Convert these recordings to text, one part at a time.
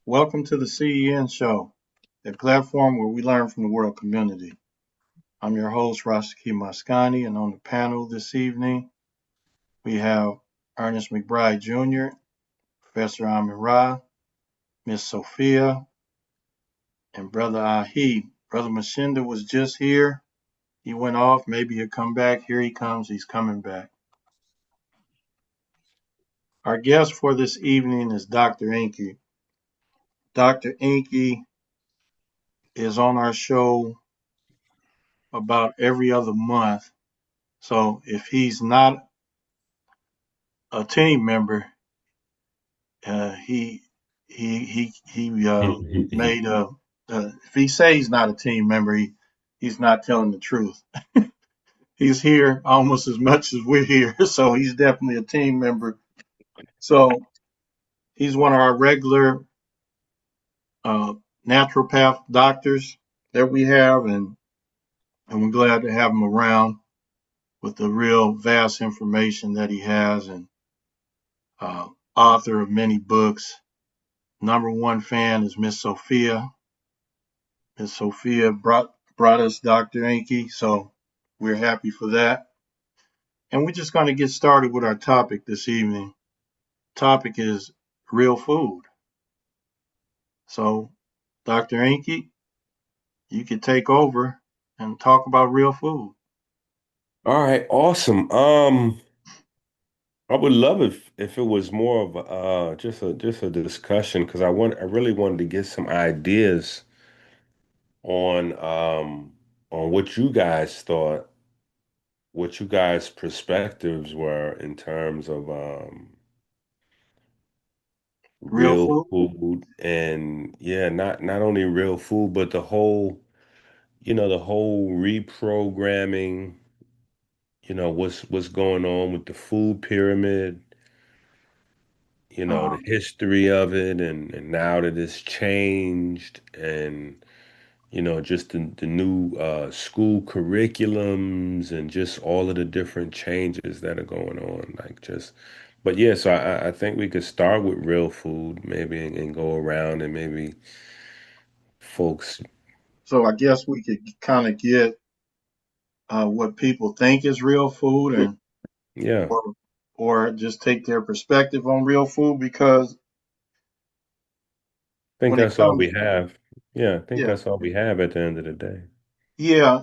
Welcome to the CEN show, a platform where we learn from the world community. I'm your host, Rashaki Maskani, and on the panel this evening, we have Ernest McBride Jr., Professor Rahh, Miss Sophia, and Brother Ahi. Brother Mshinda was just here. He went off. Maybe he'll come back. Here he comes. He's coming back. Our guest for this evening is Dr. Enqi. Dr. Enqi is on our show about every other month. So if he's not a team member, he made a. If he says he's not a team member, he's not telling the truth. He's here almost as much as we're here, so he's definitely a team member. So he's one of our regular naturopath doctors that we have, and we're glad to have him around with the real vast information that he has, and author of many books. Number one fan is Miss Sophia. Miss Sophia brought us Dr. Enqi, so we're happy for that. And we're just going to get started with our topic this evening. Topic is real food. So, Dr. Enqi, you can take over and talk about real food. All right, awesome. I would love if it was more of just a discussion because I really wanted to get some ideas on on what you guys thought, what you guys' perspectives were in terms of Real real food? food and yeah, not only real food, but the whole reprogramming, what's going on with the food pyramid, Uh, the history of it and now that it's changed and just the new school curriculums and just all of the different changes that are going on like just but yeah, so I think we could start with real food maybe and go around and maybe folks. so I guess we could kind of get what people think is real food, and Yeah, or, or just take their perspective on real food, because I think when it that's all comes, we have. Yeah, I think yeah, that's all we have at the end of the day. yeah.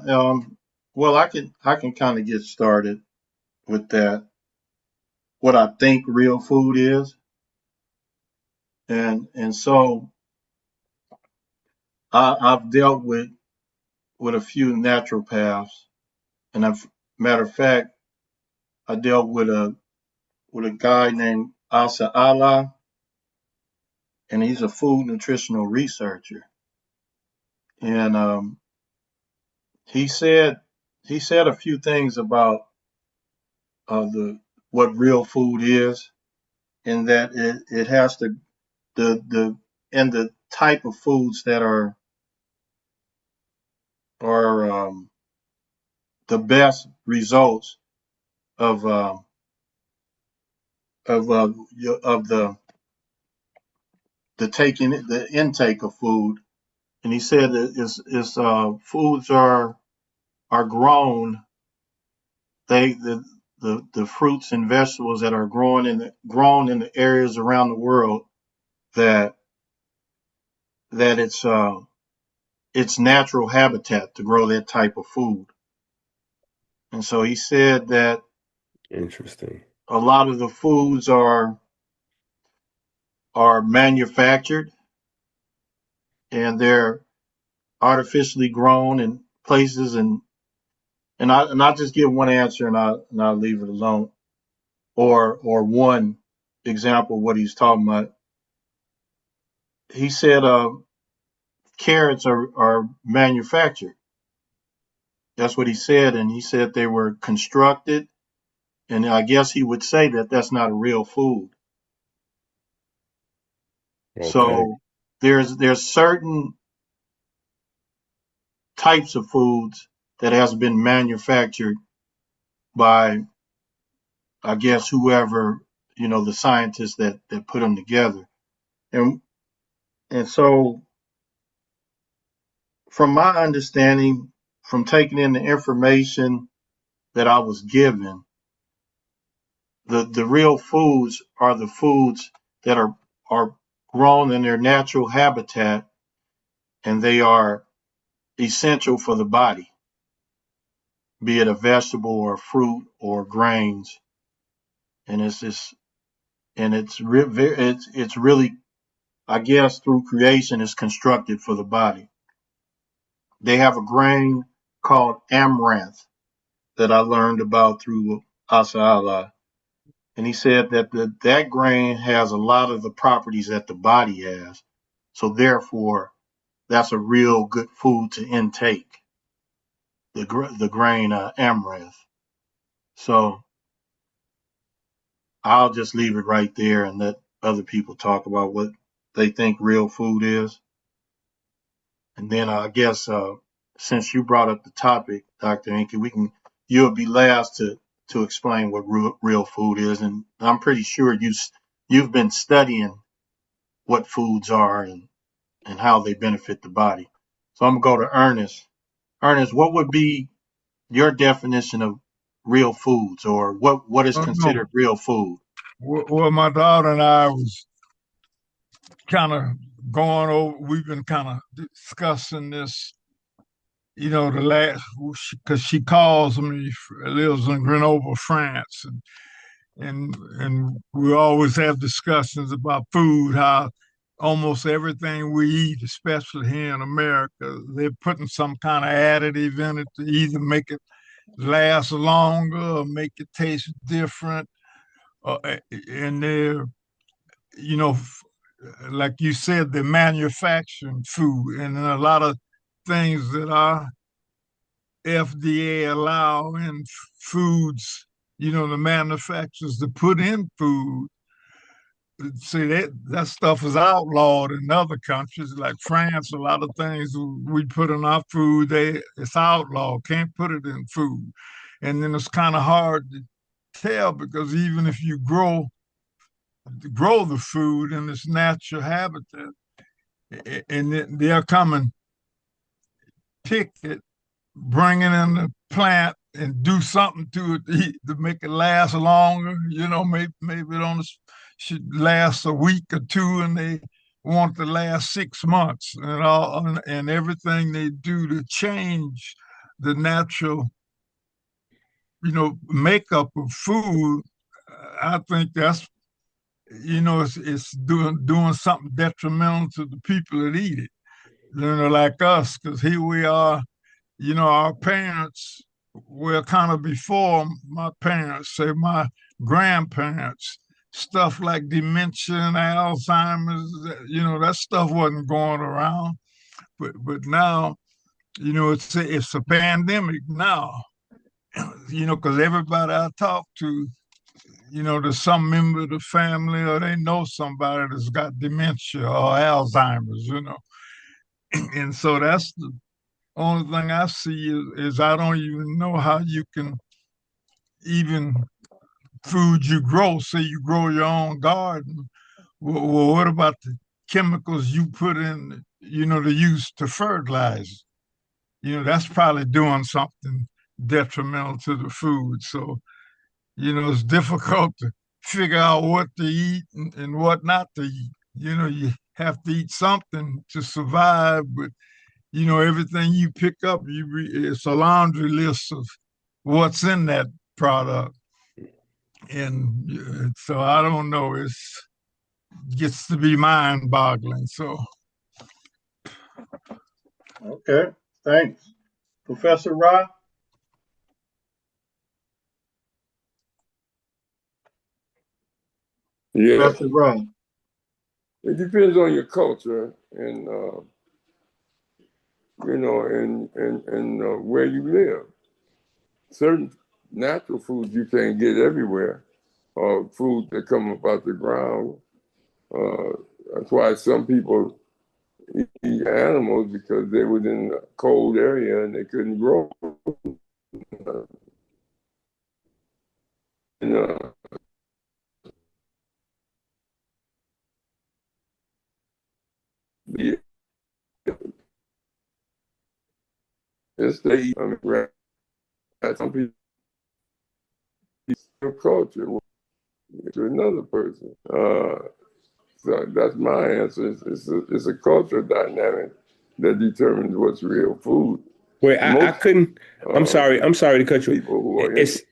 Well, I can kind of get started with that. What I think real food is, and so I've dealt with a few naturopaths, and matter of fact, I dealt with a guy named Asa Allah, and he's a food nutritional researcher, and he said he said a few things about the what real food is, and that it has to the and the type of foods that are the best results of of uh, of the taking the intake of food. And he said that is foods are grown, they the fruits and vegetables that are grown in the areas around the world that that it's natural habitat to grow that type of food. And so he said that Interesting. a lot of the foods are manufactured, and they're artificially grown in places, and I'll just give one answer, and I'll leave it alone, or one example of what he's talking about. He said carrots are manufactured. That's what he said, and he said they were constructed, and I guess he would say that that's not a real food. Okay. So there's certain types of foods that has been manufactured by, I guess, whoever, the scientists that put them together. And And so, from my understanding, from taking in the information that I was given, the real foods are the foods that are grown in their natural habitat, and they are essential for the body, be it a vegetable or fruit or grains. And it's just, and it's really, I guess, through creation, it's constructed for the body. They have a grain called amaranth that I learned about through Asa, and he said that that grain has a lot of the properties that the body has. So therefore, that's a real good food to intake. The grain amaranth. So I'll just leave it right there and let other people talk about what they think real food is. And then I guess since you brought up the topic, Dr. Enqi, you'll be last to explain what real food is. And I'm pretty sure you've been studying what foods are and how they benefit the body. So I'm gonna go to Ernest. Ernest, what would be your definition of real foods, or what is No. considered real food? Well, my daughter and I was kind of going over. We've been kind of discussing this, the last because she calls me, lives in Grenoble, France, and we always have discussions about food. How almost everything we eat, especially here in America, they're putting some kind of additive in it to either make it last longer or make it taste different. And they're, you know, like you said, they're manufacturing food, and a lot of things that our FDA allow in foods, the manufacturers to put in food. See, that stuff is outlawed in other countries like France. A lot of things we put in our food, it's outlawed. Can't put it in food, and then it's kind of hard to tell because even if you grow the food in its natural habitat, and they'll come and pick it, bring it in the plant, and do something to it to make it last longer. Maybe it only should last a week or two, and they want to last 6 months, and everything they do to change the natural, makeup of food. I think that's it's doing something detrimental to the people that eat it. Like us, because here we are. Our parents were kind of before my parents, say my grandparents. Stuff like dementia and Alzheimer's, that stuff wasn't going around. But now, it's a pandemic now. Because everybody I talk to, there's some member of the family or they know somebody that's got dementia or Alzheimer's. And so that's the only thing I see is I don't even know how you can even food you grow. Say you grow your own garden. Well, what about the chemicals you put in, to use to fertilize? That's probably doing something detrimental to the food. So, it's difficult to figure out what to eat and what not to eat. You have to eat something to survive, but everything you pick up, it's a laundry list of what's in that product, and so I don't know. It gets to be mind-boggling. So, Okay, thanks, Professor Rahh. Yeah, Professor Rahh. it depends on your culture and where you live. Certain natural foods you can't get everywhere, or food that come up out the ground. That's why some people eat animals because they were in a cold area and they couldn't grow. And, Yeah, it's the some people culture to another person. So that's my answer. It's a cultural dynamic that determines what's real food. Wait, I Most couldn't. I'm sorry to cut you. people who are It's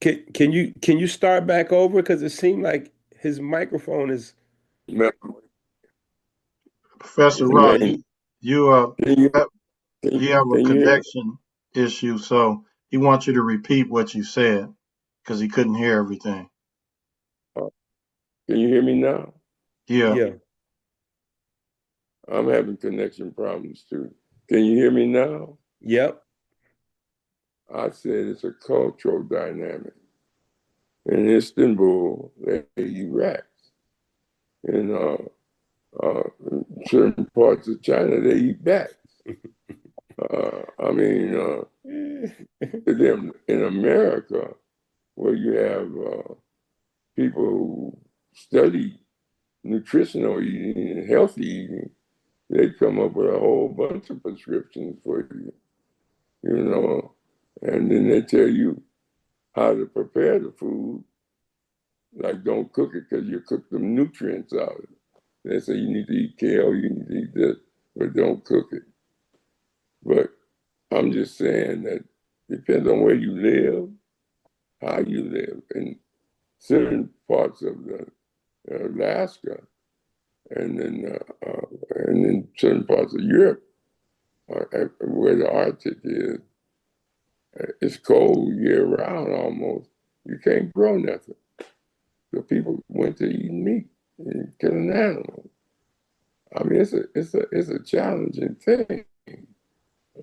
can you start back over? Because it seemed like his microphone is. into Professor Ra, man, you can you, have you have a can you hear me? connection issue, so he wants you to repeat what you said because he couldn't hear everything. Can you hear me now? Yeah. Yeah. I'm having connection problems too. Can you hear me now? Yep. I said it's a cultural dynamic. In Istanbul, they eat rats. In certain parts of China, they eat bats. I mean, in America, where you have people who study nutritional eating and healthy eating, they come up with a whole bunch of prescriptions for you, you know, and then they tell you how to prepare the food. Like, don't cook it because you cook the nutrients out of it. They say you need to eat kale, you need to eat this, but don't cook it. But I'm just saying that depends on where you live, how you live. In certain parts of Alaska, and then certain parts of Europe, where the Arctic is, it's cold year round almost. You can't grow nothing. So people went to eat meat and killing animals. I mean, it's a challenging thing.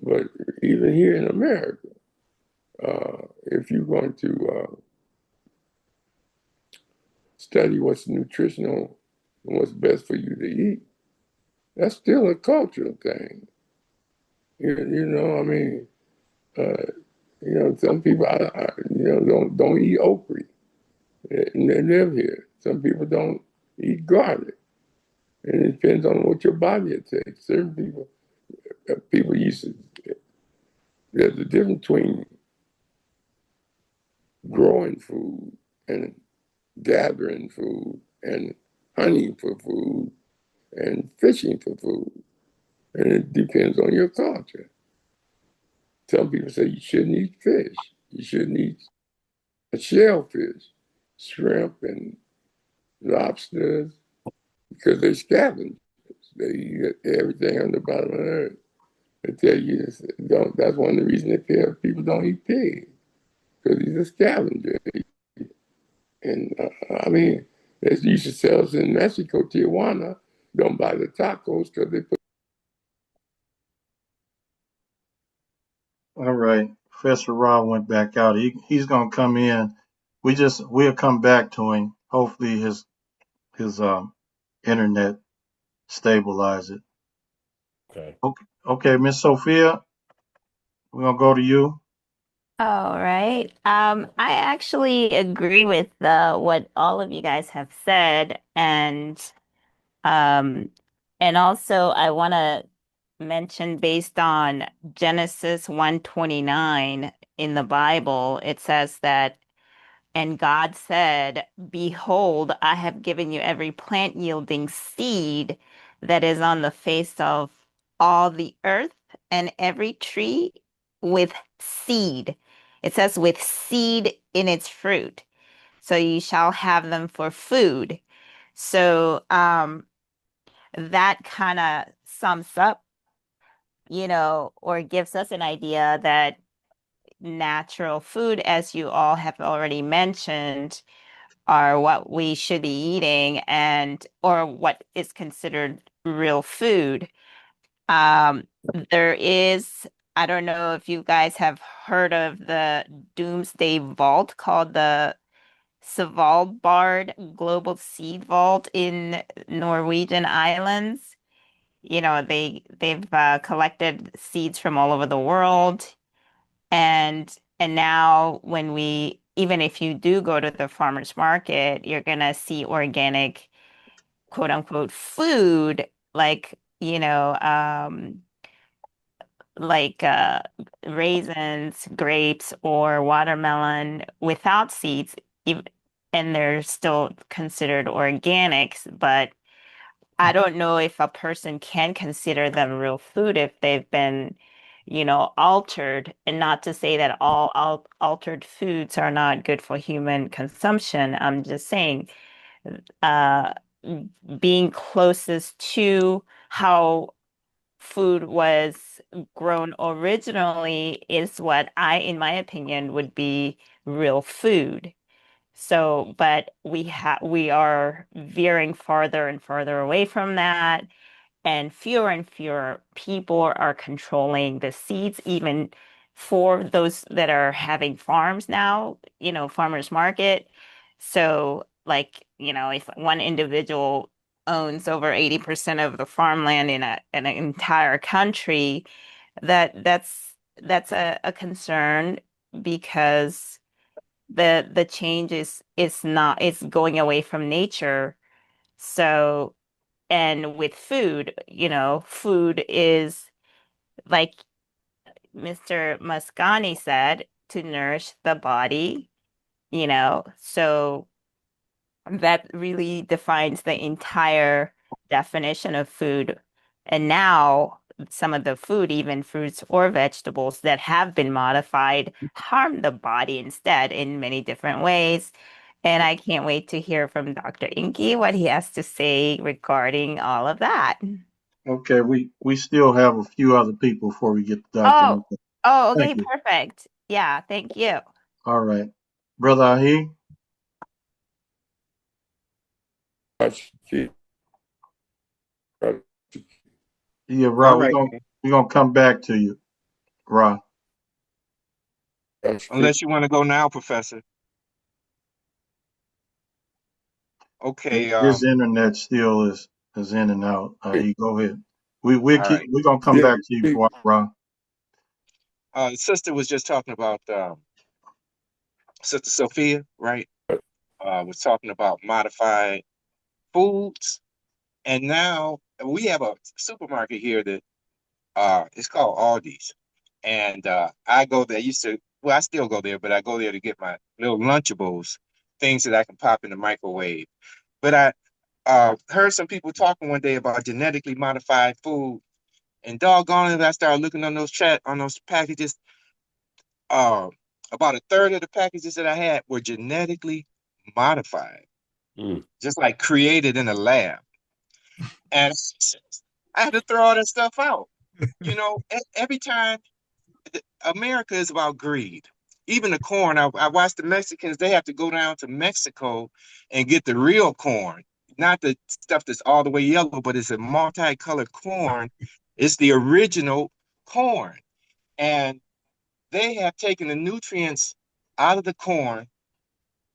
But even here in America, if you're going to study what's nutritional and what's best for you to eat, that's still a cultural thing. You know, I mean, some people, don't eat okra, and they live here. Some people don't eat garlic, and it depends on what your body takes. Certain people used to. There's a difference between growing food and gathering food and hunting for food and fishing for food. And it depends on your culture. Some people say you shouldn't eat fish. You shouldn't eat shellfish, shrimp, and lobsters because they're scavengers. They eat everything on the bottom of the earth. They tell you don't. That's one of the reasons people don't eat pigs because he's a scavenger. And I mean, they used to sell us in Mexico, Tijuana. Don't buy the tacos because they put. All right. Professor Ra went back out. He's gonna come in. We'll come back to him. Hopefully his internet stabilize it. Okay. Okay, Miss Sophia, we're gonna go to you. All right. I actually agree with what all of you guys have said, um, and also I want to mention based on Genesis 1:29 in the Bible, it says that, and God said, "Behold, I have given you every plant yielding seed that is on the face of all the earth, and every tree with seed." It says with seed in its fruit. So you shall have them for food. So that kind of sums up, or gives us an idea that natural food, as you all have already mentioned, are what we should be eating and or what is considered real food. Um, there is, I don't know if you guys have heard of the Doomsday Vault called the Svalbard Global Seed Vault in Norwegian islands. They've collected seeds from all over the world, and now when we even if you do go to the farmers market, you're gonna see organic quote unquote food like you know, like raisins, grapes, or watermelon without seeds, and they're still considered organics, but I don't know if a person can consider them real food if they've been, altered. And not to say that all altered foods are not good for human consumption. I'm just saying, uh, being closest to how food was grown originally is what in my opinion, would be real food. So, but we are veering farther and farther away from that, and fewer people are controlling the seeds, even for those that are having farms now, farmers market. So, like, if one individual owns over 80% of the farmland in an entire country, that's a concern, because the change is not it's going away from nature. So, and with food, food is, like Mr. Maskani said, to nourish the body, so that really defines the entire definition of food. And now some of the food, even fruits or vegetables that have been modified, harm the body instead in many different ways. And I can't wait to hear from Dr. Enqi what he has to say regarding all of that. Okay, we still have a few other people before we get to Dr. Oh, Nick. oh, Thank okay, you. perfect. Yeah, thank you. All right. Brother Ahi, Rashaki, yeah, All Rahh, right. we're gonna come back to you, Rahh. Rashaki. Unless you want to go now, Professor. Okay. His internet still is in and out. He go ahead. We're All right. gonna come Yeah, back to you for Rahh. The sister was just talking about Sister Sophia, right? Was talking about modified foods, and now we have a supermarket here that it's called Aldi's, and I go there. I used to, well, I still go there, but I go there to get my little Lunchables, things that I can pop in the microwave. But I heard some people talking one day about genetically modified food, and doggone it, I started looking on those packages. Uh, about a third of the packages that I had were genetically modified, Mm. just like created in a lab. And I had to throw all that stuff out. Every time America is about greed. Even the corn, I watch the Mexicans, they have to go down to Mexico and get the real corn, not the stuff that's all the way yellow, but it's a multicolored corn. It's the original corn. And they have taken the nutrients out of the corn,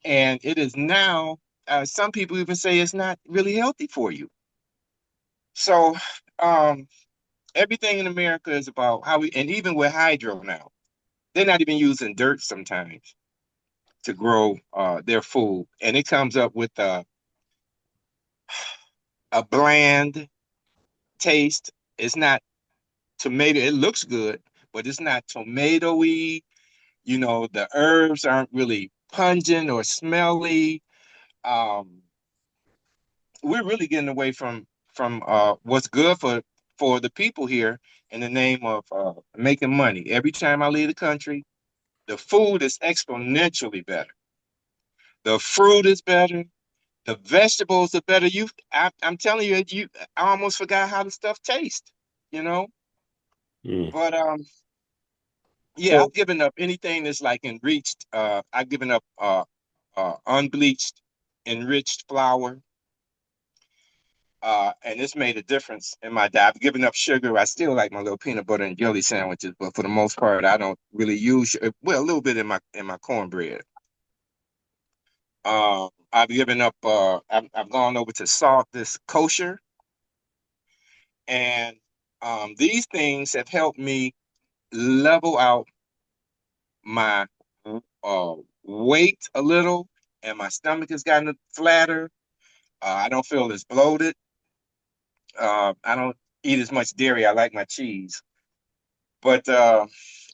and it is now, some people even say it's not really healthy for you. So, um, everything in America is about and even with hydro now, they're not even using dirt sometimes to grow their food, and it comes up with a bland taste. It's not tomato. It looks good, but it's not tomatoey. The herbs aren't really pungent or smelly. Um, we're really getting away from what's good for the people here in the name of making money. Every time I leave the country, the food is exponentially better. The fruit is better. The vegetables are better. I'm telling you, I almost forgot how the stuff tastes, you know. Mm. But yeah, So I've given up anything that's like enriched. I've given up unbleached, enriched flour, and it's made a difference in my diet. I've given up sugar. I still like my little peanut butter and jelly sandwiches, but for the most part, I don't really use well, a little bit in my cornbread. I've given up. I've gone over to salt this kosher, and these things have helped me level out my weight a little, and my stomach has gotten flatter. I don't feel as bloated. I don't. eat as much dairy. I like my cheese. But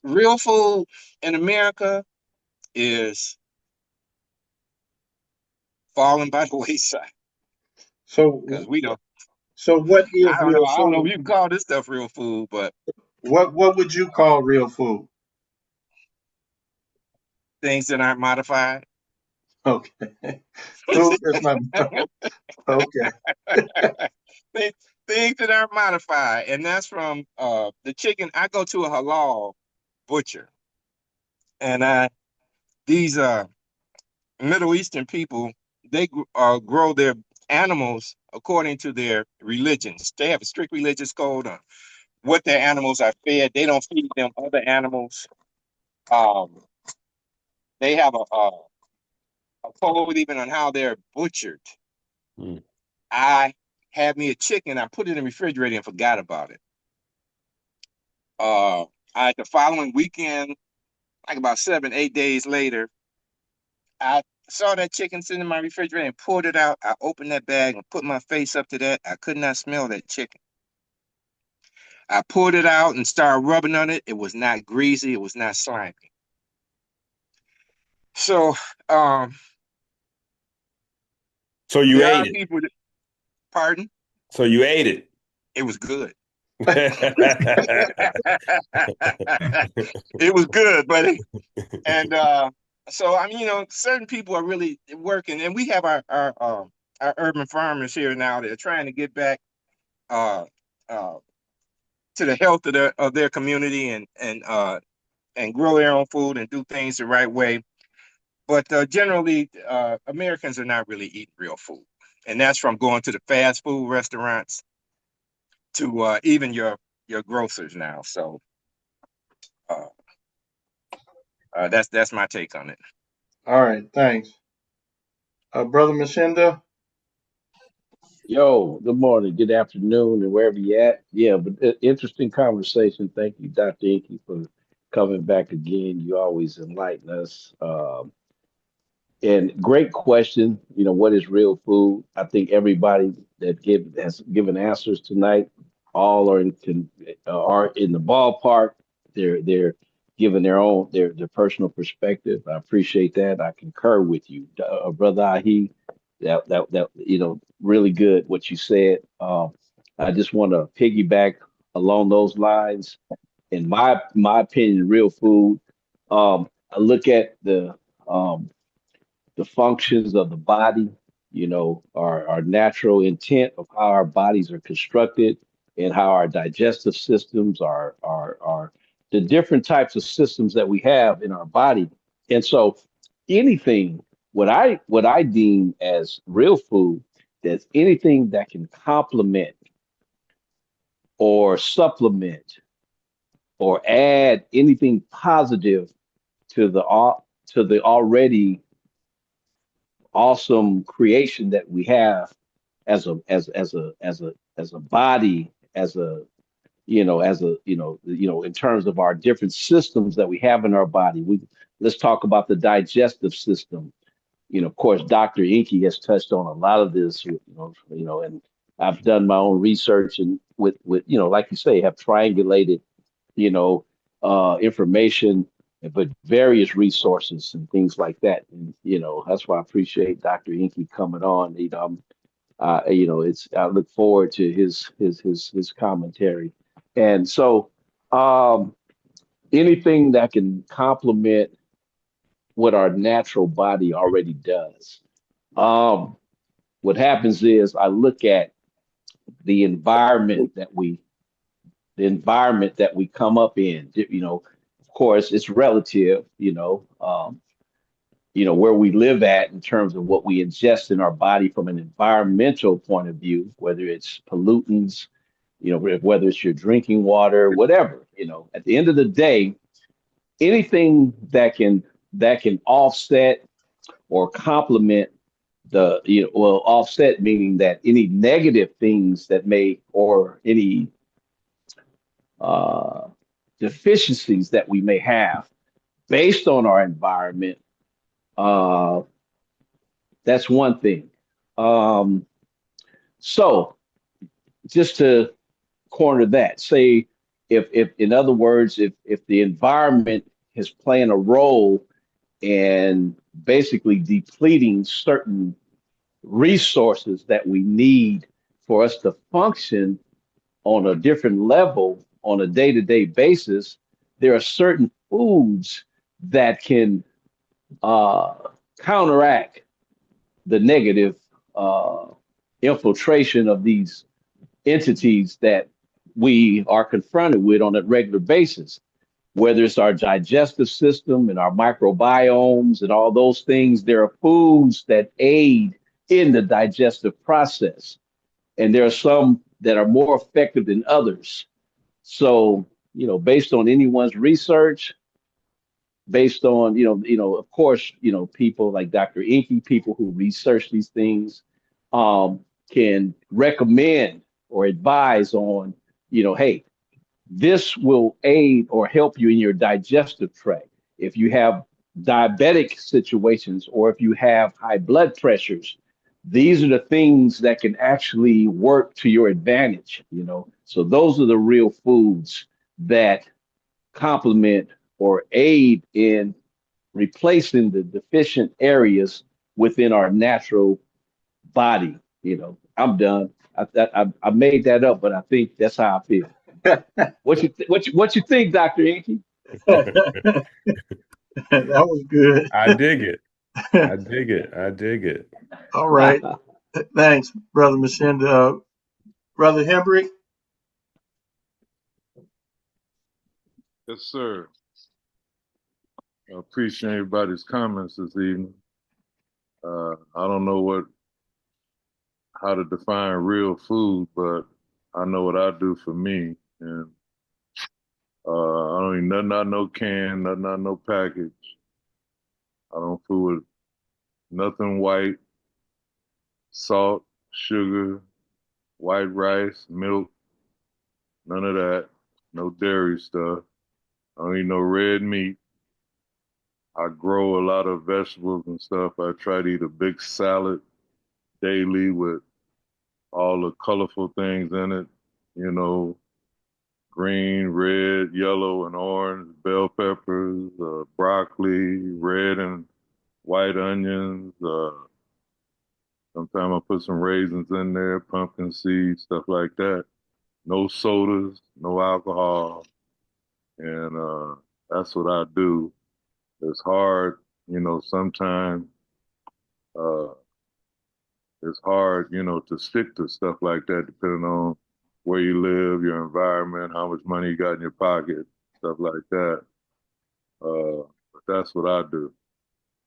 real food in America is falling by the wayside because So, we don't. so what is I don't know. real I don't know if food? you can call this stuff real food, but What would you call real food? things that aren't modified. Okay. Food that's not okay. Thi- Things that aren't modified, and that's from the chicken. I go to a halal butcher, and these Middle Eastern people, they grow their animals according to their religions. They have a strict religious code on what their animals are fed. They don't feed them other animals. Um, they have a code even on how they're butchered. Mm. I had me a chicken. I put it in the refrigerator and forgot about it. Uh, the following weekend, like about 7, 8 days later, I saw that chicken sitting in my refrigerator and pulled it out. I opened that bag and put my face up to that. I could not smell that chicken. I pulled it out and started rubbing on it. It was not greasy. It was not slimy. So, um, So you there ate are it. people that, pardon, So you ate it. it was good. It was good, buddy. And so I mean, certain people are really working, and we have our urban farmers here now that are trying to get back uh, uh, to the health of their community and grow their own food and do things the right way. But generally, Americans are not really eating real food, and that's from going to the fast food restaurants to even your grocers now. So uh, that's my take on it. All right, thanks. Brother Mshinda? Yo, good morning, good afternoon, and wherever you at. Yeah, but interesting conversation. Thank you, Dr. Enqi, for coming back again. You always enlighten us. And great question. What is real food? I think everybody that has given answers tonight, all are in the ballpark. They're giving their personal perspective. I appreciate that. I concur with you, brother Ahi. That really good what you said. I just want to piggyback along those lines. In my opinion, real food. I look at the functions of the body, our natural intent of how our bodies are constructed and how our digestive systems are the different types of systems that we have in our body. And so anything, what I deem as real food, that's anything that can complement or supplement or add anything positive to the already awesome creation that we have as a body, in terms of our different systems that we have in our body. Let's talk about the digestive system. Of course, Dr. Enqi has touched on a lot of this, and I've done my own research and with like you say, have triangulated you know, information, but various resources and things like that. And, that's why I appreciate Dr. Inky coming on. I look forward to his commentary. And so, anything that can complement what our natural body already does. Um, what happens is I look at the environment that we come up in. Of course, it's relative. Where we live at in terms of what we ingest in our body from an environmental point of view, whether it's pollutants, whether it's your drinking water, whatever. At the end of the day, anything that can offset or complement offset meaning that any negative things that may or any uh, deficiencies that we may have based on our environment. Uh, that's one thing. So, just to corner that. Say, if in other words, if the environment is playing a role in basically depleting certain resources that we need for us to function on a different level on a day-to-day basis, there are certain foods that can uh, counteract the negative uh, infiltration of these entities that we are confronted with on a regular basis, whether it's our digestive system and our microbiomes and all those things. There are foods that aid in the digestive process, and there are some that are more effective than others. So, based on anyone's research, based on, of course, people like Dr. Enqi, people who research these things, can recommend or advise on, hey, this will aid or help you in your digestive tract. If you have diabetic situations or if you have high blood pressures, these are the things that can actually work to your advantage. So those are the real foods that complement or aid in replacing the deficient areas within our natural body. I'm done. I made that up, but I think that's how I feel. What you think, Dr. Enqi? That was good. I dig it. I dig it. I dig it. All right. Thanks, Brother Mshinda. Brother Hembrick? Yes, sir. I appreciate everybody's comments this evening. I don't know how to define real food, but I know what I do for me, and I don't eat nothing out no can, nothing out no package. I don't fool with nothing white, salt, sugar, white rice, milk, none of that. No dairy stuff. I don't eat no red meat. I grow a lot of vegetables and stuff. I try to eat a big salad daily with all the colorful things in it, you know, green, red, yellow, and orange, bell peppers, broccoli, red and white onions. Sometimes I put some raisins in there, pumpkin seeds, stuff like that. No sodas, no alcohol, and that's what I do. It's hard, sometimes uh, it's hard, to stick to stuff like that, depending on where you live, your environment, how much money you got in your pocket, stuff like that. But that's what I do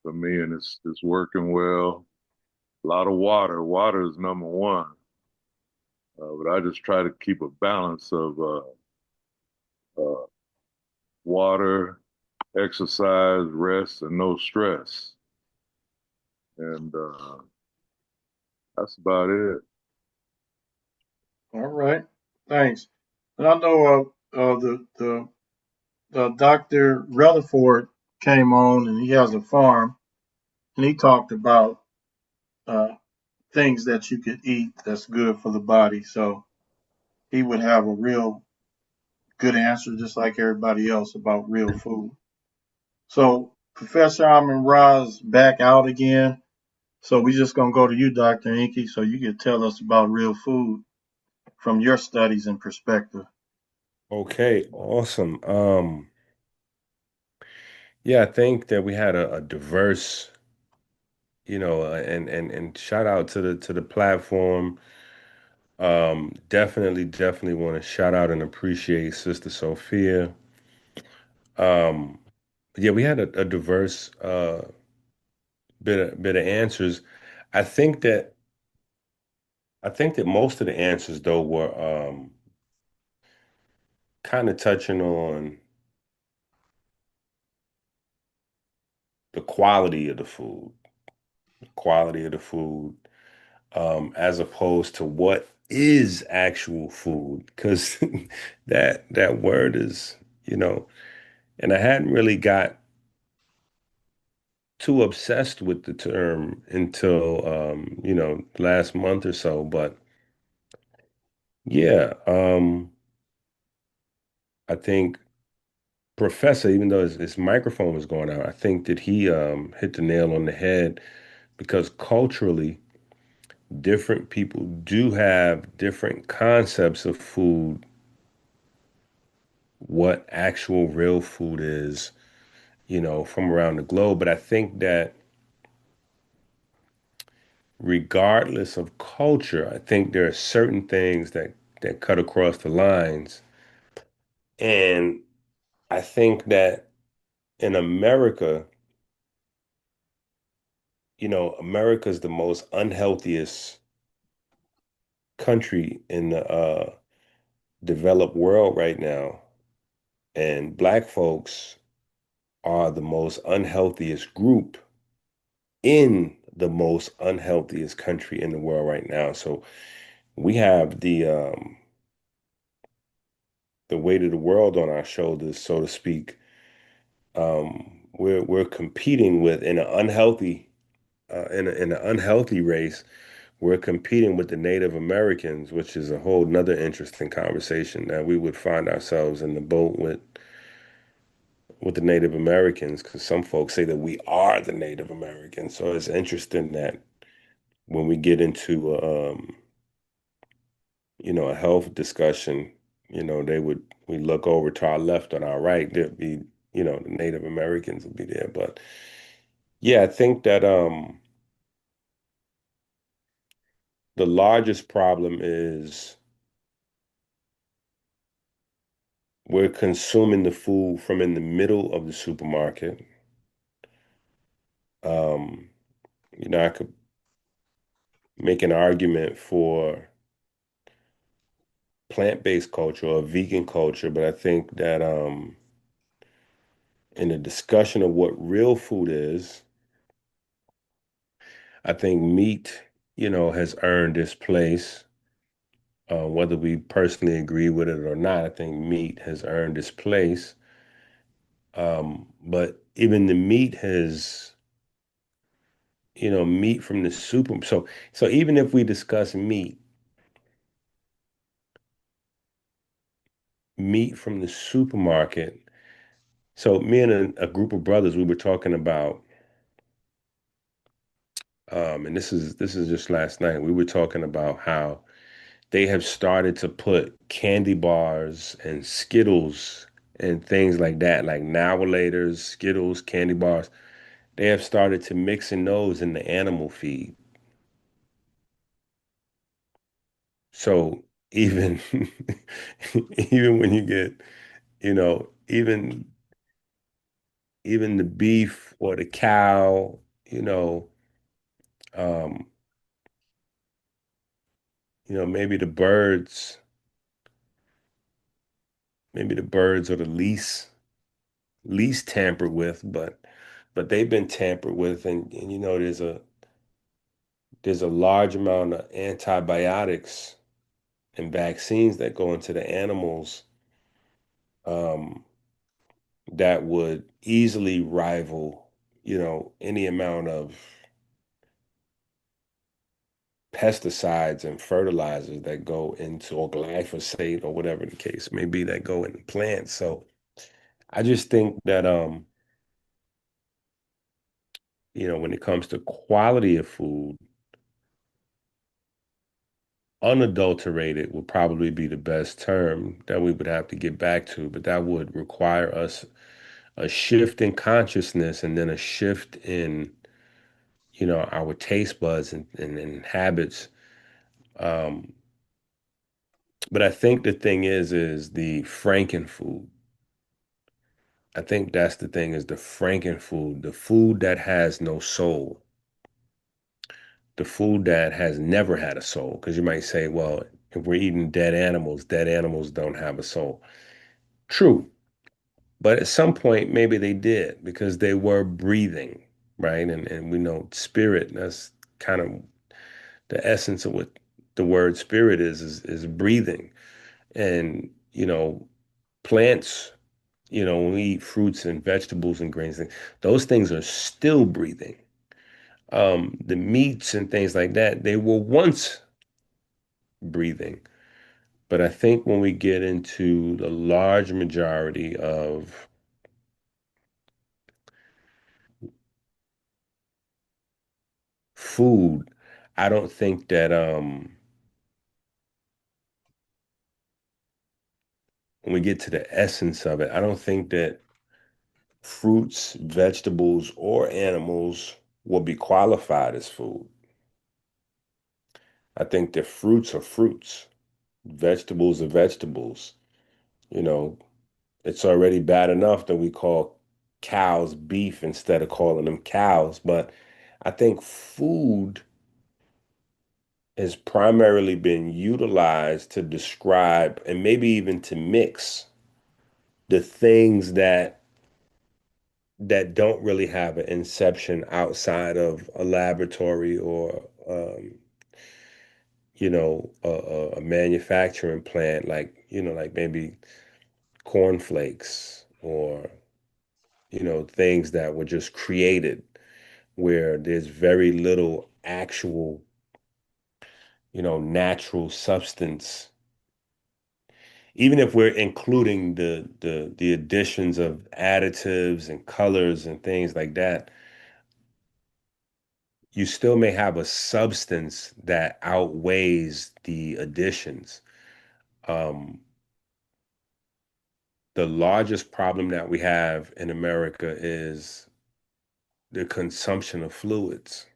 for me, and it's working well. A lot of water. Water is number one. But I just try to keep a balance of uh, water, exercise, rest, and no stress. And that's about it. All right. Thanks. And I know the Dr. Rutherford came on and he has a farm and he talked about uh, things that you could eat that's good for the body. So he would have a real good answer, just like everybody else, about real food. So Professor Amin Ra's back out again. So we're just gonna go to you, Dr. Enqi, so you can tell us about real food from your studies and perspective. Okay, awesome. Yeah, I think that we had a diverse, and shout out to the platform. Definitely want to shout out and appreciate Sister Sophia. Um, yeah, we had a diverse bit of answers. I think that I think that most of the answers though were kind of touching on the quality of the food, as opposed to what is actual food, because that word is, and I hadn't really got too obsessed with the term until last month or so, but yeah, I think Professor, even though his microphone was going out, I think that he hit the nail on the head because culturally, different people do have different concepts of food, what actual real food is, from around the globe. But I think that regardless of culture, I think there are certain things that cut across the lines. And I think that in America, America is the most unhealthiest country in the developed world right now. And Black folks are the most unhealthiest group in the most unhealthiest country in the world right now. So we have the weight of the world on our shoulders, so to speak. We're competing with in an unhealthy in an unhealthy race. We're competing with the Native Americans, which is a whole nother interesting conversation that we would find ourselves in the boat with the Native Americans, because some folks say that we are the Native Americans. So it's interesting that when we get into a health discussion, we look over to our left and our right, there'd be, the Native Americans would be there. But yeah, I think that the largest problem is we're consuming the food from in the middle of the supermarket. Um, I could make an argument for plant-based culture or vegan culture, but I think that in the discussion of what real food is, I think meat, has earned its place. Whether we personally agree with it or not, I think meat has earned its place. But even the meat has, meat from the super. So even if we discuss meat from the supermarket. So me and a group of brothers, we were talking about, and this is just last night. We were talking about how they have started to put candy bars and Skittles and things like that, like Now-a-Laters, Skittles, candy bars. They have started to mixing those in the animal feed. So even even when you get, even the beef or the cow, um, maybe the birds are the least tampered with, but they've been tampered with, and there's a large amount of antibiotics and vaccines that go into the animals um, that would easily rival, any amount of pesticides and fertilizers that go into, or glyphosate or whatever the case may be, that go into plants. So I just think that when it comes to quality of food, unadulterated would probably be the best term that we would have to get back to, but that would require us a shift in consciousness and then a shift in, our taste buds and habits. Um, but I think the thing is the Frankenfood. I think that's the thing, is the Frankenfood, the food that has no soul, the food that has never had a soul. Because you might say, well, if we're eating dead animals don't have a soul. True. But at some point, maybe they did because they were breathing, right? And we know spirit, that's kind of the essence of what the word spirit is breathing. And, plants, when we eat fruits and vegetables and grains, those things are still breathing. The meats and things like that, they were once breathing. But I think when we get into the large majority of food, I don't think that when we get to the essence of it, I don't think that fruits, vegetables, or animals will be qualified as food. I think that fruits are fruits, vegetables are vegetables. You know, it's already bad enough that we call cows beef instead of calling them cows. But I think food has primarily been utilized to describe and maybe even to mix the things that don't really have an inception outside of a laboratory or a manufacturing plant, like like maybe cornflakes or things that were just created where there's very little actual natural substance, even if we're including the additions of additives and colors and things like that. You still may have a substance that outweighs the additions. um, the largest problem that we have in America is the consumption of fluids.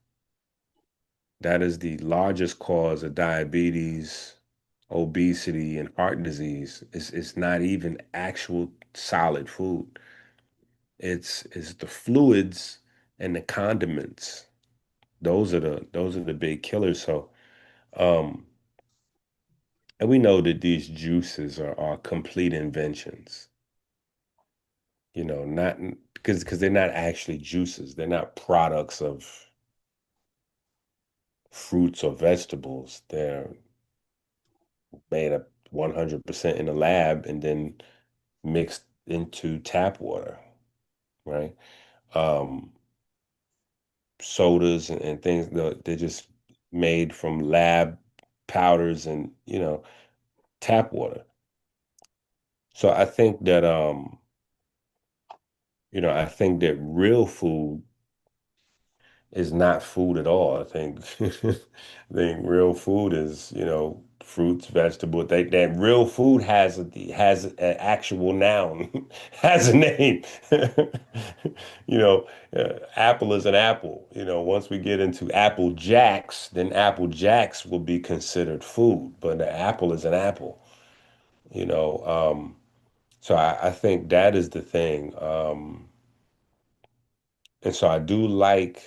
That is the largest cause of diabetes, obesity, and heart disease. It's not even actual solid food. It's the fluids and the condiments. Those are the big killers. So, um, and we know that these juices are complete inventions. Not because they're not actually juices. They're not products of fruits or vegetables. They're made up 100% in a lab and then mixed into tap water, right? Um, Sodas and things, they're just made from lab powders and, tap water. So I think that real food is not food at all. I think I think real food is, fruits, vegetables. That real food has an actual noun, has a name. Apple is an apple. Once we get into Apple Jacks, then Apple Jacks will be considered food, but the apple is an apple. You know, so I think that is the thing. And so I do like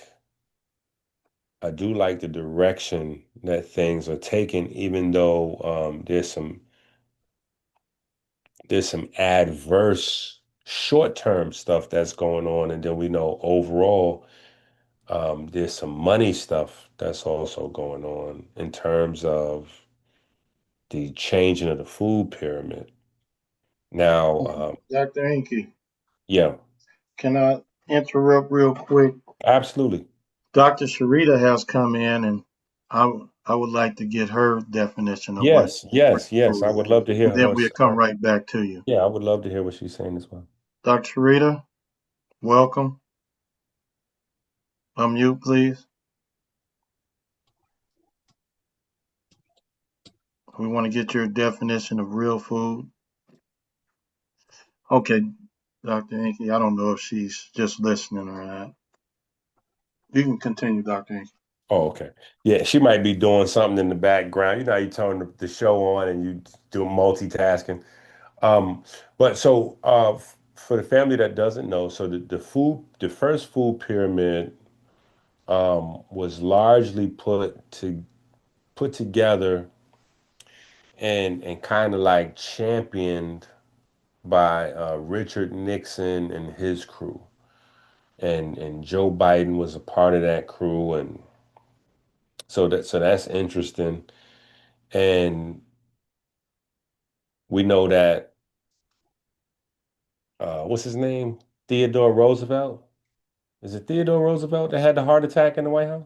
the direction that things are taking, even though there's some adverse short-term stuff that's going on, and then we know overall there's some money stuff that's also going on in terms of the changing of the food pyramid. Now, Dr. Enqi, yeah, can I interrupt real quick? absolutely. Dr. Sharita has come in, and I would like to get her definition of what Yes, yes, yes. I food, would love to hear and then her. we'll come right back to you. Yeah, I would love to hear what she's saying as well. Dr. Sharita, welcome. Unmute, please. We want to get your definition of real food. Okay, Dr. Enqi, I don't know if she's just listening or not. You can continue, Dr. Enqi. Oh, okay. Yeah, she might be doing something in the background. You know, how you turn the show on and you do multitasking. Um, but so for the family that doesn't know, so the first food pyramid was largely put together and kind of like championed by Richard Nixon and his crew. And Joe Biden was a part of that crew, and so that's interesting. And we know that what's his name? Theodore Roosevelt. Is it Theodore Roosevelt that had the heart attack in the White House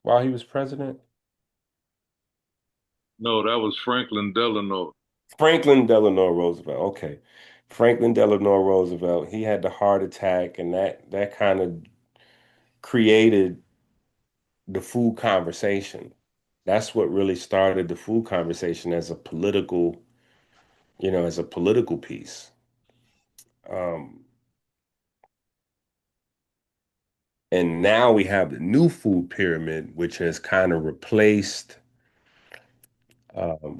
while he was president? No, that was Franklin Delano. Franklin Delano Roosevelt. Okay. Franklin Delano Roosevelt, he had the heart attack, and that kind of created the food conversation. That's what really started the food conversation as a political, as a political piece. Um, and now we have the new food pyramid, which has kind of replaced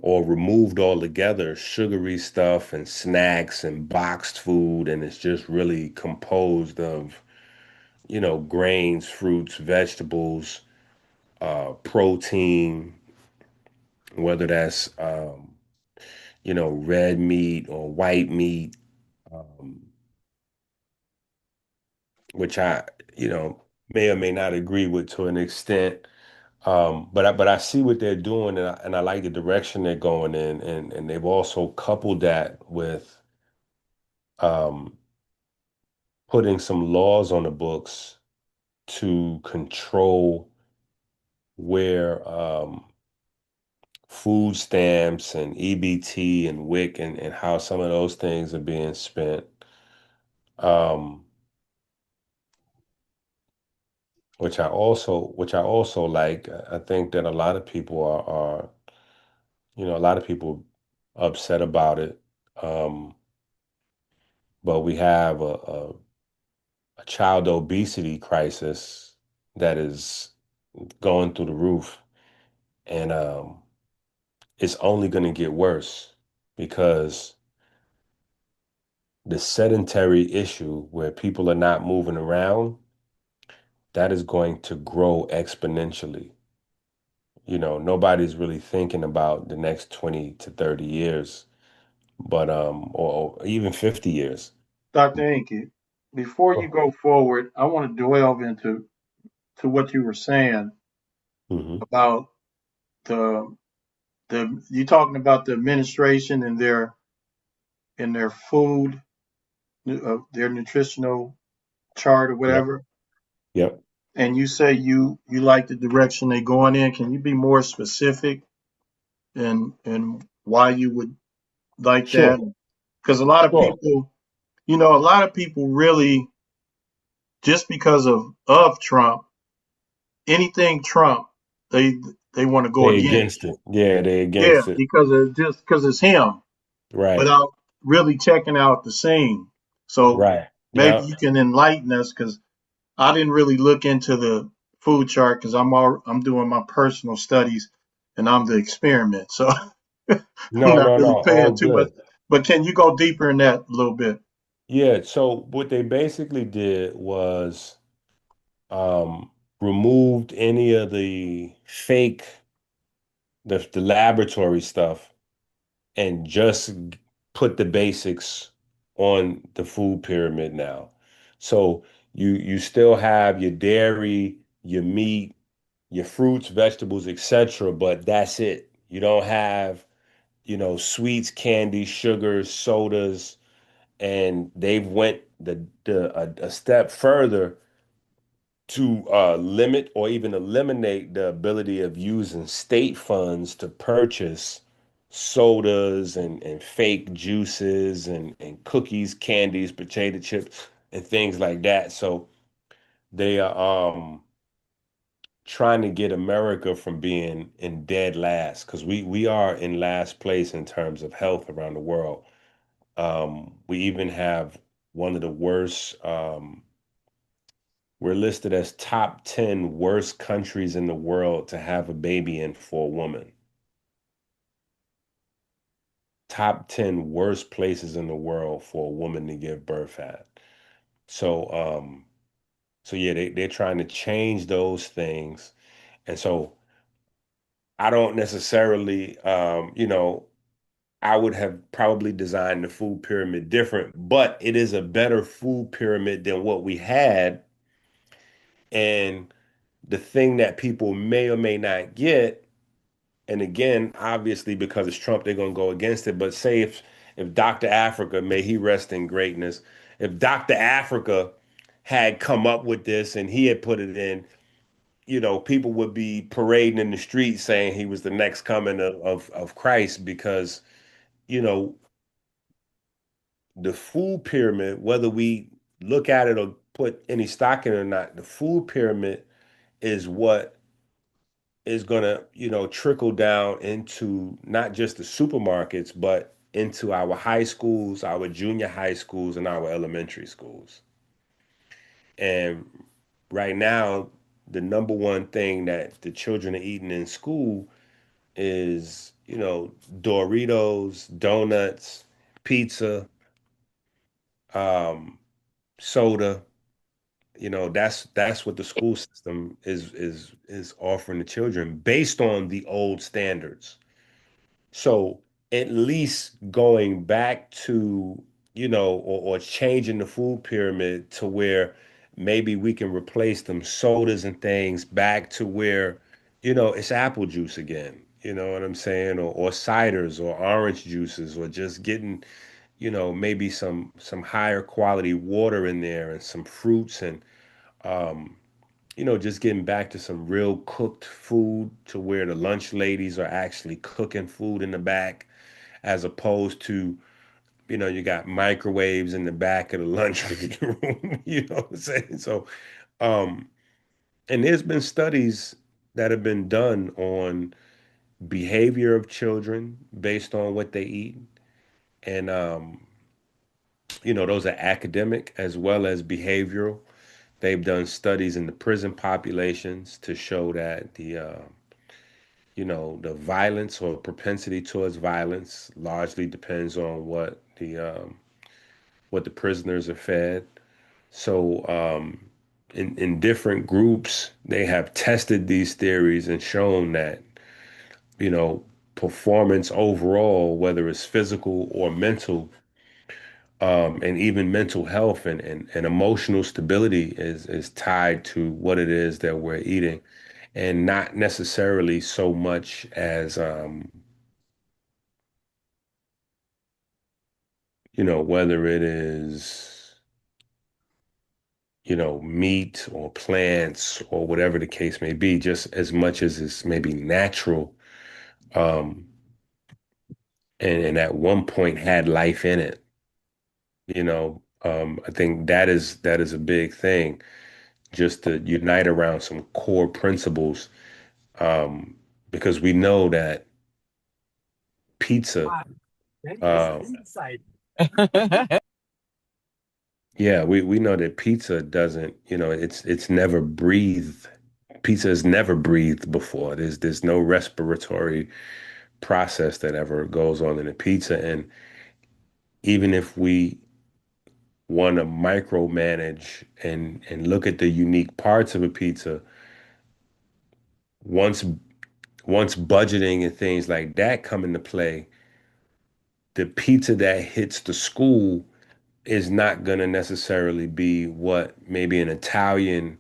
or removed altogether sugary stuff and snacks and boxed food, and it's just really composed of, grains, fruits, vegetables, protein, whether that's red meat or white meat, um, which I, may or may not agree with to an extent. But I see what they're doing, and I like the direction they're going in, and they've also coupled that with um, putting some laws on the books to control where food stamps and EBT and WIC and how some of those things are being spent. Um, which I also like. I think that a lot of people are a lot of people upset about it. Um, but we have a child obesity crisis that is going through the roof, and it's only going to get worse because the sedentary issue where people are not moving around, that is going to grow exponentially. Nobody's really thinking about the next 20 to 30 years, but or even 50 years. Dr. Enqi, before you go forward, I want to delve into what you were saying Mm-hmm. about the you talking about the administration and their food, their nutritional chart or Yep. whatever. Yep. And you say you like the direction they're going in. Can you be more specific and why you would like that? Sure. Because Sure. a lot of people really, just because of Trump, anything Trump, they they want to go They against. against it. Yeah, they Yeah, against it. because it's him, Right. without really checking out the scene. So Right. maybe Yeah. you can enlighten us, because I didn't really look into the food chart because I'm doing my personal studies and I'm the experiment. So I'm No, not no, no. really All paying too much. good. But can you go deeper in that a little bit? Yeah. So what they basically did was um removed any of the fake, the laboratory stuff, and just put the basics on the food pyramid now. So you still have your dairy, your meat, your fruits, vegetables, etc., but that's it. You don't have, sweets, candy, sugars, sodas, and they've went a step further to limit or even eliminate the ability of using state funds to purchase sodas and fake juices and cookies, candies, potato chips, and things like that. So they are trying to get America from being in dead last, because we are in last place in terms of health around the world. We even have one of the worst. We're listed as top 10 worst countries in the world to have a baby in for a woman. Top 10 worst places in the world for a woman to give birth at. So, so yeah, they're trying to change those things. And so I don't necessarily, I would have probably designed the food pyramid different, but it is a better food pyramid than what we had. And the thing that people may or may not get, and again, obviously because it's Trump, they're gonna go against it. But say if Dr. Africa, may he rest in greatness, if Dr. Africa had come up with this and he had put it in, people would be parading in the streets saying he was the next coming of Christ because, you know, the food pyramid, whether we look at it or put any stock in it or not, the food pyramid is what is going to, trickle down into not just the supermarkets, but into our high schools, our junior high schools, and our elementary schools. And right now, the number one thing that the children are eating in school is, Doritos, donuts, pizza, um, soda. That's what the school system is offering the children based on the old standards. So at least going back to, or changing the food pyramid to where maybe we can replace them sodas and things back to where, it's apple juice again. You know what I'm saying? Or ciders or orange juices or just getting, maybe some higher quality water in there and some fruits and um, just getting back to some real cooked food to where the lunch ladies are actually cooking food in the back, as opposed to, you got microwaves in the back of the lunch room, you know what I'm saying? So, um, and there's been studies that have been done on behavior of children based on what they eat. And, those are academic as well as behavioral. They've done studies in the prison populations to show that the violence or propensity towards violence largely depends on what the prisoners are fed. So, in different groups, they have tested these theories and shown that, you know, performance overall, whether it's physical or mental, and even mental health and emotional stability is tied to what it is that we're eating, and not necessarily so much as whether it is, meat or plants or whatever the case may be, just as much as it's maybe natural, um, and at one point had life in it. I think that is a big thing, just to unite around some core principles, um, because we know that pizza, uh, yeah, we know that pizza doesn't, it's never breathed. Pizza has never breathed before. There's no respiratory process that ever goes on in a pizza. And even if we want to micromanage and look at the unique parts of a pizza, once once budgeting and things like that come into play, the pizza that hits the school is not going to necessarily be what maybe an Italian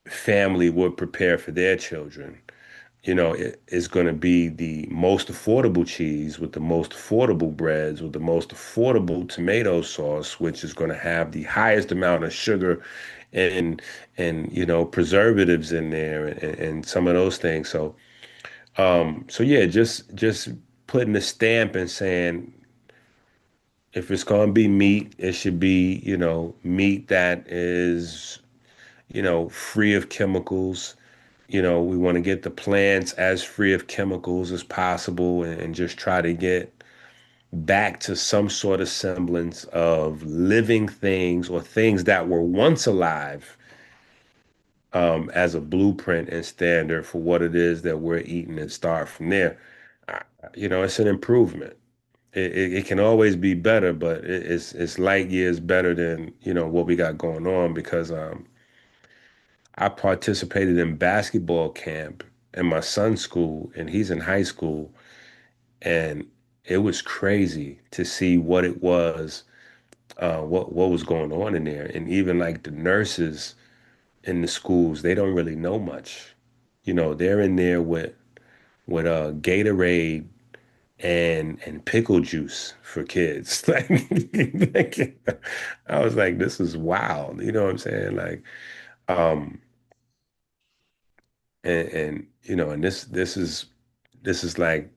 family would prepare for their children. It is going to be the most affordable cheese with the most affordable breads with the most affordable tomato sauce, which is going to have the highest amount of sugar and preservatives in there and some of those things. So yeah, just putting a stamp and saying if it's going to be meat, it should be, meat that is, free of chemicals. We want to get the plants as free of chemicals as possible and just try to get back to some sort of semblance of living things or things that were once alive, as a blueprint and standard for what it is that we're eating and start from there. I- it's an improvement. It can always be better, but it's light years better than what we got going on because I participated in basketball camp in my son's school, and he's in high school, and it was crazy to see what it was, what was going on in there, and even like the nurses in the schools, they don't really know much. They're in there with Gatorade and pickle juice for kids. Like, I was like, this is wild. You know what I'm saying? Like, um, and and this is like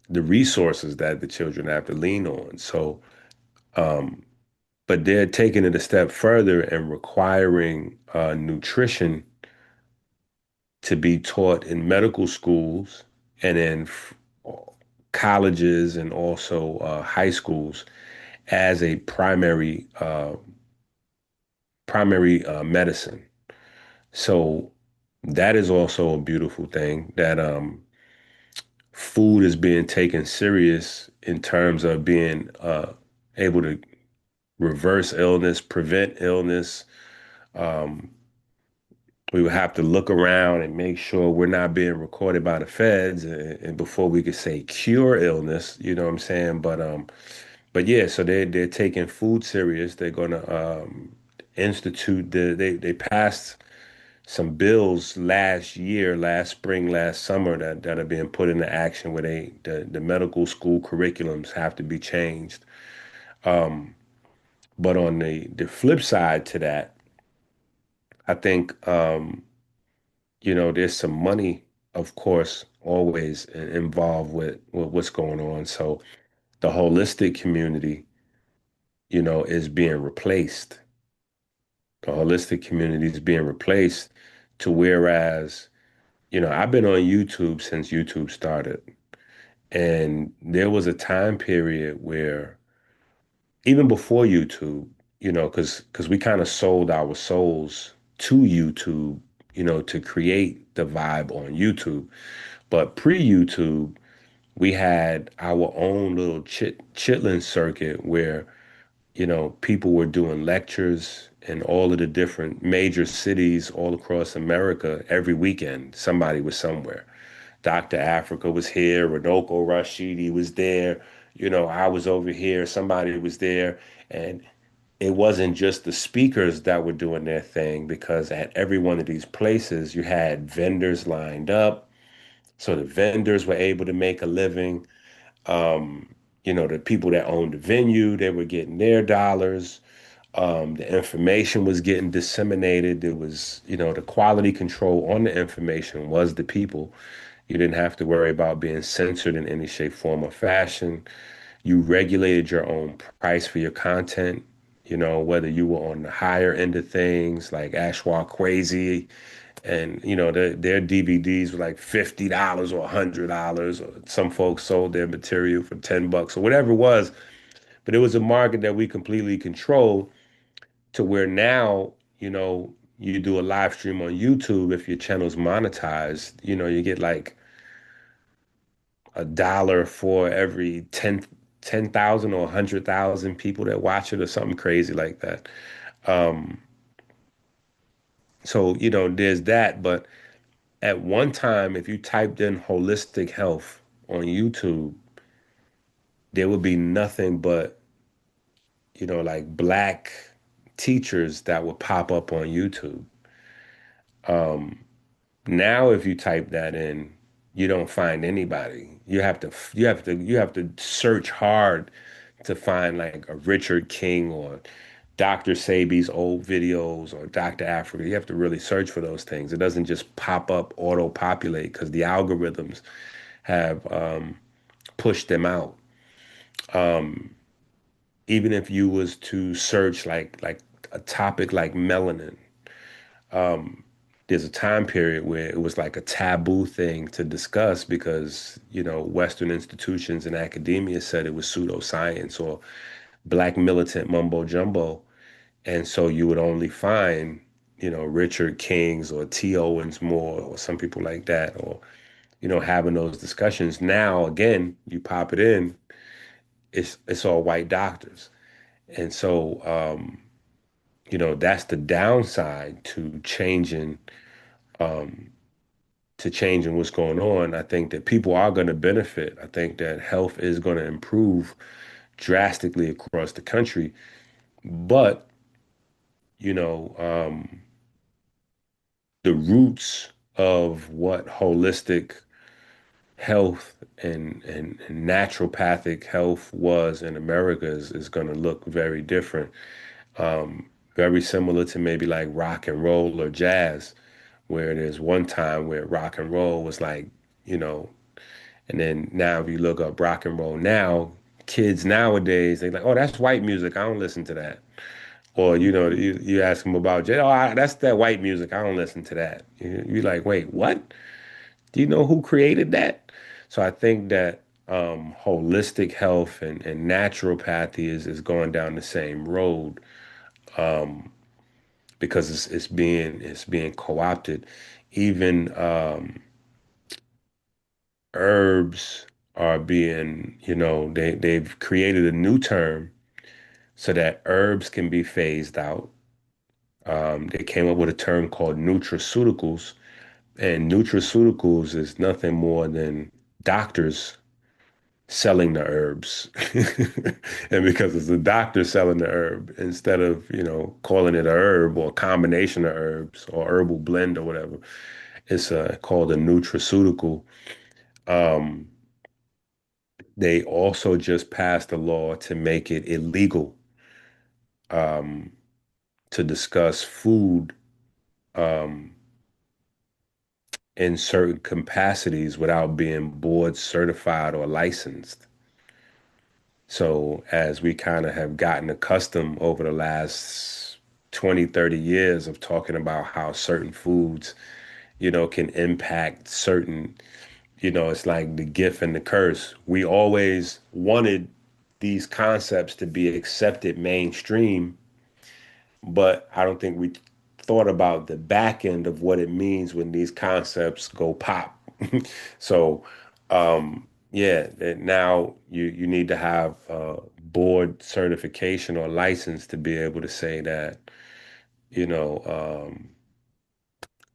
the resources that the children have to lean on. So, um, but they're taking it a step further and requiring nutrition to be taught in medical schools and in colleges and also high schools as a primary medicine. So that is also a beautiful thing that food is being taken serious in terms of being able to reverse illness, prevent illness. Um, we would have to look around and make sure we're not being recorded by the feds, and before we could say cure illness, you know what I'm saying? But yeah, so they're taking food serious. They're gonna institute they passed some bills last year, last spring, last summer that are being put into action where the medical school curriculums have to be changed. Um, but on the flip side to that, I think there's some money, of course, always involved with what's going on. So the holistic community, is being replaced. The holistic community is being replaced to whereas, I've been on YouTube since YouTube started. And there was a time period where even before YouTube, because we kind of sold our souls to YouTube, to create the vibe on YouTube. But pre-YouTube, we had our own little chitlin circuit where, people were doing lectures in all of the different major cities all across America every weekend. Somebody was somewhere. Dr. Africa was here, Rodoko Rashidi was there, I was over here, somebody was there. And it wasn't just the speakers that were doing their thing because at every one of these places, you had vendors lined up. So the vendors were able to make a living. Um, the people that owned the venue, they were getting their dollars. The information was getting disseminated. There was, the quality control on the information was the people. You didn't have to worry about being censored in any shape, form, or fashion. You regulated your own price for your content, whether you were on the higher end of things like Ashwa Crazy and, their DVDs were like $50 or $100, or some folks sold their material for $10 or whatever it was. But it was a market that we completely controlled to where now, you do a live stream on YouTube. If your channel's monetized, you get like $1 for every 10,000 or 100,000 people that watch it or something crazy like that. Um, so, there's that. But at one time, if you typed in holistic health on YouTube, there would be nothing but, like black teachers that would pop up on YouTube. Um, Now, if you type that in, you don't find anybody. You have to search hard to find like a Richard King or Dr. Sabi's old videos or Dr. Africa. You have to really search for those things. It doesn't just pop up, auto-populate because the algorithms have pushed them out. Um, Even if you was to search like a topic like melanin, um, there's a time period where it was like a taboo thing to discuss because, Western institutions and academia said it was pseudoscience or black militant mumbo jumbo. And so you would only find, Richard Kings or T. Owens Moore or some people like that, or, having those discussions. Now, again, you pop it in, it's all white doctors. And so, that's the downside um, to changing what's going on. I think that people are going to benefit. I think that health is going to improve drastically across the country. But, you know, um, the roots of what holistic health and naturopathic health was in America is going to look very different. Very similar to maybe like rock and roll or jazz, where there's one time where rock and roll was like, you know, and then now if you look up rock and roll now, kids nowadays, they like, oh, that's white music. I don't listen to that. Or, you know, you ask them about, that's that white music. I don't listen to that. You're like, wait, what? Do you know who created that? So I think that holistic health and naturopathy is going down the same road, because it's being co-opted. Even herbs are being, they've created a new term so that herbs can be phased out. They came up with a term called nutraceuticals, and nutraceuticals is nothing more than doctors selling the herbs. And because it's the doctor selling the herb, instead of, calling it a herb or a combination of herbs or herbal blend or whatever, it's called a nutraceutical. Um, they also just passed a law to make it illegal um, to discuss food um, in certain capacities without being board certified or licensed. So as we kind of have gotten accustomed over the last 20, 30 years of talking about how certain foods, can impact certain, it's like the gift and the curse. We always wanted these concepts to be accepted mainstream, but I don't think we thought about the back end of what it means when these concepts go pop. So, yeah, now you need to have board certification or license to be able to say that, you know, um,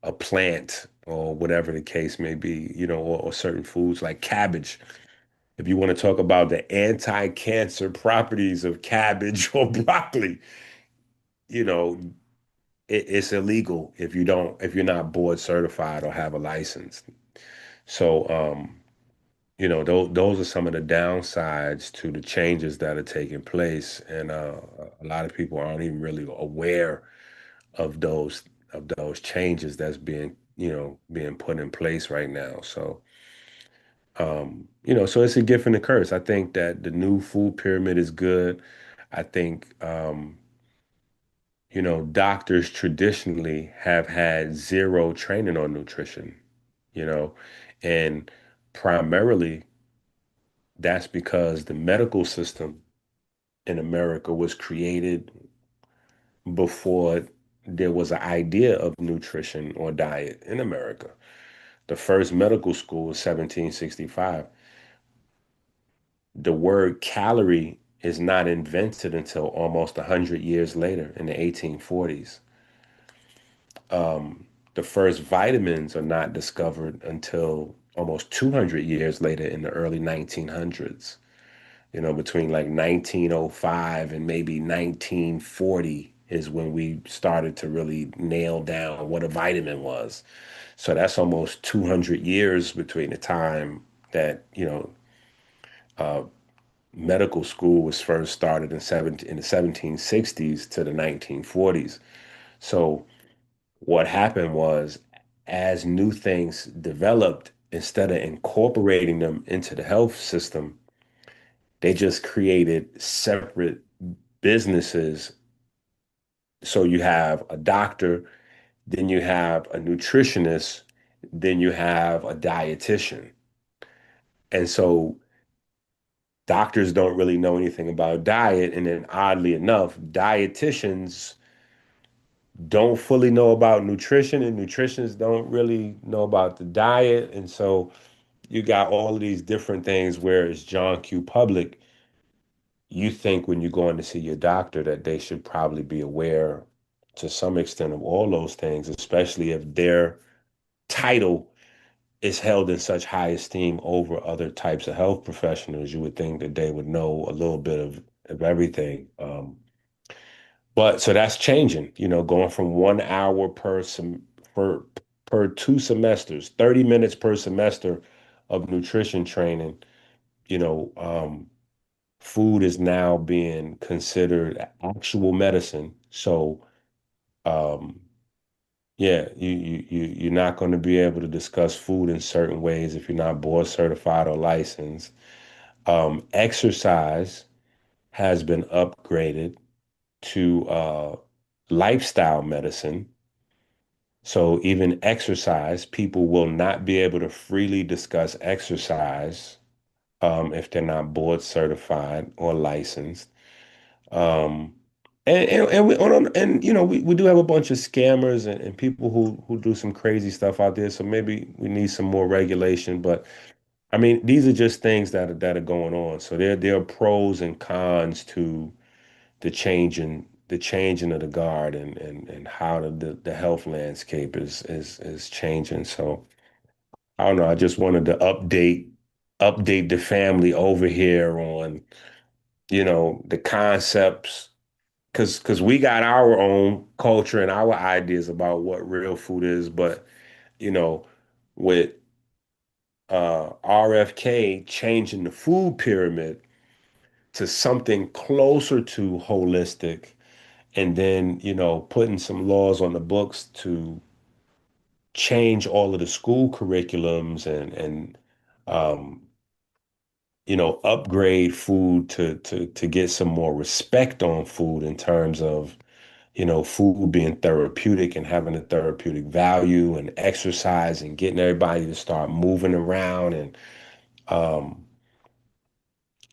a plant or whatever the case may be, or certain foods like cabbage. If you want to talk about the anti-cancer properties of cabbage or broccoli, you know, it's illegal if you're not board certified or have a license. So, those are some of the downsides to the changes that are taking place, and a lot of people aren't even really aware of those changes that's being put in place right now. So, so it's a gift and a curse. I think that the new food pyramid is good. I think doctors traditionally have had zero training on nutrition, you know, and primarily that's because the medical system in America was created before there was an idea of nutrition or diet in America. The first medical school was 1765. The word calorie is not invented until almost 100 years later in the 1840s. The first vitamins are not discovered until almost 200 years later in the early 1900s. Between like 1905 and maybe 1940 is when we started to really nail down what a vitamin was. So that's almost 200 years between the time that, medical school was first started in the 1760s to the 1940s. So what happened was, as new things developed, instead of incorporating them into the health system, they just created separate businesses. So you have a doctor, then you have a nutritionist, then you have a dietitian. And so doctors don't really know anything about diet. And then oddly enough, dietitians don't fully know about nutrition, and nutritionists don't really know about the diet. And so you got all of these different things, whereas John Q. Public, you think when you're going to see your doctor that they should probably be aware to some extent of all those things, especially if their title is held in such high esteem over other types of health professionals. You would think that they would know a little bit of everything. But so that's changing, going from 1 hour per per 2 semesters, 30 minutes per semester of nutrition training. You know, food is now being considered actual medicine. So, um, yeah, you're not going to be able to discuss food in certain ways if you're not board certified or licensed. Exercise has been upgraded to lifestyle medicine. So even exercise, people will not be able to freely discuss exercise if they're not board certified or licensed. Um, and you know we do have a bunch of scammers and people who do some crazy stuff out there. So maybe we need some more regulation. But I mean, these are just things that are going on. So there are pros and cons to the changing of the guard and how the health landscape is changing. So I don't know. I just wanted to update the family over here on, the concepts because we got our own culture and our ideas about what real food is, but you know, with RFK changing the food pyramid to something closer to holistic, and then putting some laws on the books to change all of the school curriculums and um, upgrade food to get some more respect on food in terms of food being therapeutic and having a therapeutic value and exercise and getting everybody to start moving around and um,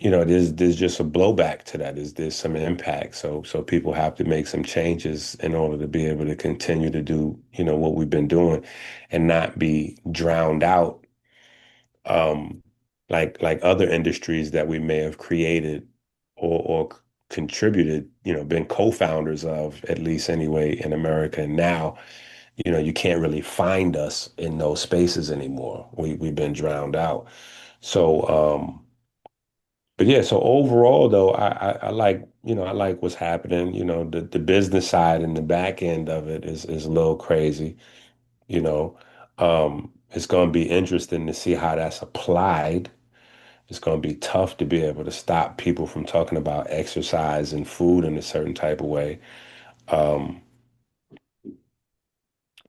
there's just a blowback to that. There's some impact. So people have to make some changes in order to be able to continue to do, what we've been doing and not be drowned out um, like other industries that we may have created or contributed, been co-founders of, at least anyway, in America. And now, you can't really find us in those spaces anymore. We've been drowned out. So, but yeah, so overall though, I like, I like what's happening. The business side and the back end of it is a little crazy, you know. It's going to be interesting to see how that's applied. It's going to be tough to be able to stop people from talking about exercise and food in a certain type of way. Um,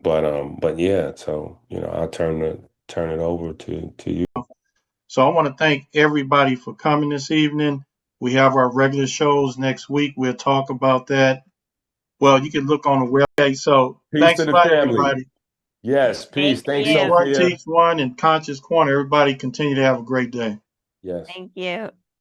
but yeah, so I'll turn it over to you. So I want to thank everybody for coming this evening. We have our regular shows next week. We'll talk about that. Well, you can look on the website. So Peace thanks to a the lot, family. everybody. Yes, peace. Thank Thanks, Eat you. one, Sophia. teach one, and Conscious Corner. Everybody continue to have a great day. Yes. Thank you.